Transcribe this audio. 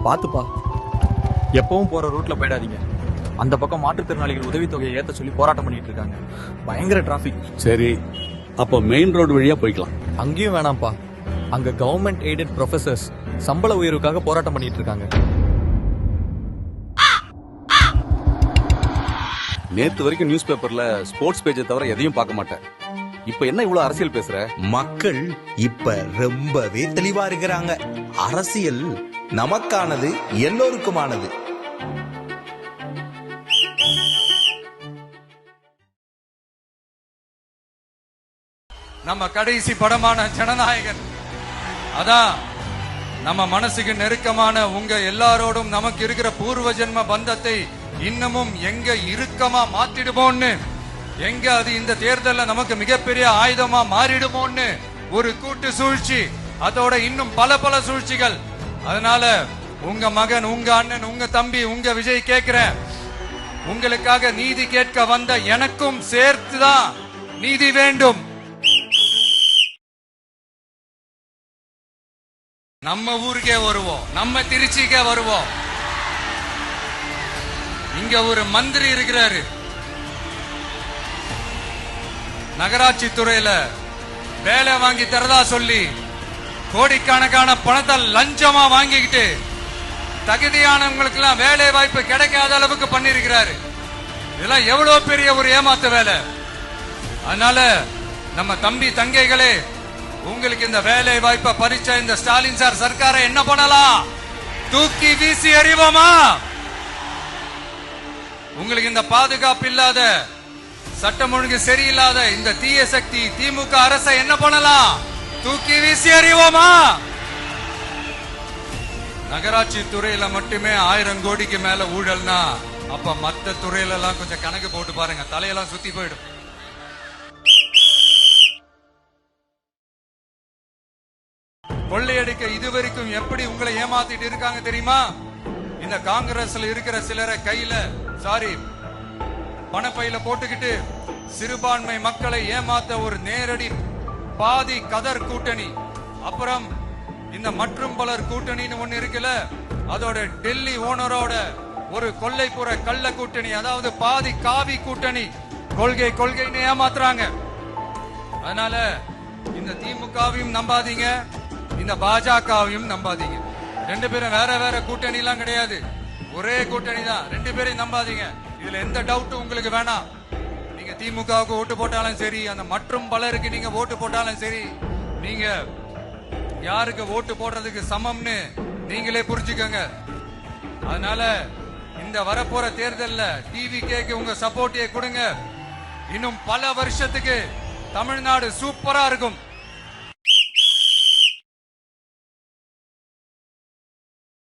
பாத்துப்பா, எப்பவும் போற ரூட்ல போயிடாதீங்க. அந்த பக்கம் மாற்றுத்திறனாளிகள் உதவித்தொகையை ஏத்த சொல்லி போராட்டம் பண்ணிட்டு இருக்காங்க. பயங்கர டிராபிக். சரி, அப்போ மெயின் ரோடு வழியா போய்க்கலாம். அங்கேயும் வேணாம்ப்பா, அங்க கவர்மெண்ட் எய்டட் ப்ரொஃபசர்ஸ் சம்பள உயர்வுக்காக போராட்டம் பண்ணிட்டு இருக்காங்க. நேத்து வரைக்கும் நியூஸ் பேப்பர்ல ஸ்போர்ட்ஸ் பேஜை தவிர எதையும் பார்க்க மாட்டேன். இப்ப என்ன இவ்வளவு அரசியல் பேசுற? மக்கள் இப்ப ரொம்பவே தெளிவா இருக்கிறாங்க. அரசியல் நமக்கானது, எல்லோருக்குமானது. நம்ம கடைசி படமான ஜனநாயகன், அதான் நம்ம மனசுக்கு நெருக்கமான உங்க எல்லாரோடும் நமக்கு இருக்கிற பூர்வ ஜென்ம பந்தத்தை இன்னமும் எங்க இறுக்கமா மாத்திடுமோன்னு, எங்க அது இந்த தேர்தல்ல நமக்கு மிகப்பெரிய ஆயுதமா மாறிடுமோன்னு ஒரு கூட்டு சூழ்ச்சி, அதோட இன்னும் பல பல சூழ்ச்சிகள். அதனால உங்க மகன், உங்க அண்ணன், உங்க தம்பி, உங்க விஜய் கேட்கிறேன், உங்களுக்காக நீதி கேட்க வந்த எனக்கும் சேர்த்துதான் நீதி வேண்டும். நம்ம ஊருக்கே வருவோம், நம்ம திருச்சிக்கே வருவோம். இங்க ஒரு மந்திரி இருக்கிறாரு, நகராட்சி துறையில வேலை வாங்கி தரதா சொல்லி கோடிக்கணக்கான பணத்தை லஞ்சமா வாங்கிக்கிட்டு தகுதியானவங்களுக்கு எல்லாம் வேலை வாய்ப்பு கிடைக்காத அளவுக்கு பண்ணிருக்கிறாரு. இதெல்லாம் எவ்வளவு பெரிய ஒரு ஏமாத்து வேலை. அதனால நம்ம தம்பி தங்கைகளே, உங்களுக்கு இந்த வேலை வாய்ப்பை பறிச்ச இந்த ஸ்டாலின் சார் சர்க்காரை என்ன பண்ணலாம்? தூக்கி வீசி எறிவோமா? உங்களுக்கு இந்த பாதுகாப்பு இல்லாத, சட்டம் ஒழுங்கு சரியில்லாத இந்த தீய சக்தி திமுக அரசை என்ன பண்ணலாம்? தூக்கி வீசி எறிவோமா? நகராட்சி துறையில மட்டுமே 1000 கோடிக்கு மேல ஊழல்னா, அப்ப மத்த துறையில எல்லாம் கொஞ்சம் கணக்கு போட்டு பாருங்க, தலையெல்லாம் சுத்தி போயிடும். கொள்ளையடிக்க இதுவரைக்கும் எப்படி உங்களை ஏமாத்திட்டு இருக்காங்க தெரியுமா? இந்த காங்கிரஸ்ல இருக்கிற சிலரை கையில பணப்பையில போட்டுக்கிட்டு சிறுபான்மை மக்களை ஏமாத்த ஒரு நேரடி பாதி கதர் கூட்டணி, அப்புறம் இந்த மற்றும் பலர் கூட்டணின்னு ஒண்ணு இருக்குல்ல, அதோட டெல்லி ஓனரோட ஒரு கொள்ளைப்புற கள்ள கூட்டணி, அதாவது பாதி காவி கூட்டணி. கொள்கைன்னு ஏமாத்துறாங்க. அதனால இந்த திமுகவையும் நம்பாதீங்க, இந்த பாஜகவையும் நம்பாதீங்க. ரெண்டு பேரும் வேற வேற கூட்டணி எல்லாம் கிடையாது, ஒரே கூட்டணி தான். ரெண்டு பேரையும் நம்பாதீங்க. இதுல எந்த டவுட்டும் உங்களுக்கு வேணாம். நீங்க திமுகவுக்கு ஓட்டு போட்டாலும் சரி, அந்த மற்றும் பலருக்கு நீங்க ஓட்டு போட்டாலும் சரி, நீங்க யாருக்கு ஓட்டு போடுறதுக்கு சமம்னு நீங்களே புரிஞ்சுக்கங்க. அதனால இந்த வரப்போற தேர்தல்ல டிவிகேக்கு உங்க சப்போர்ட்டை கொடுங்க. இன்னும் பல வருஷத்துக்கு தமிழ்நாடு சூப்பரா இருக்கும்.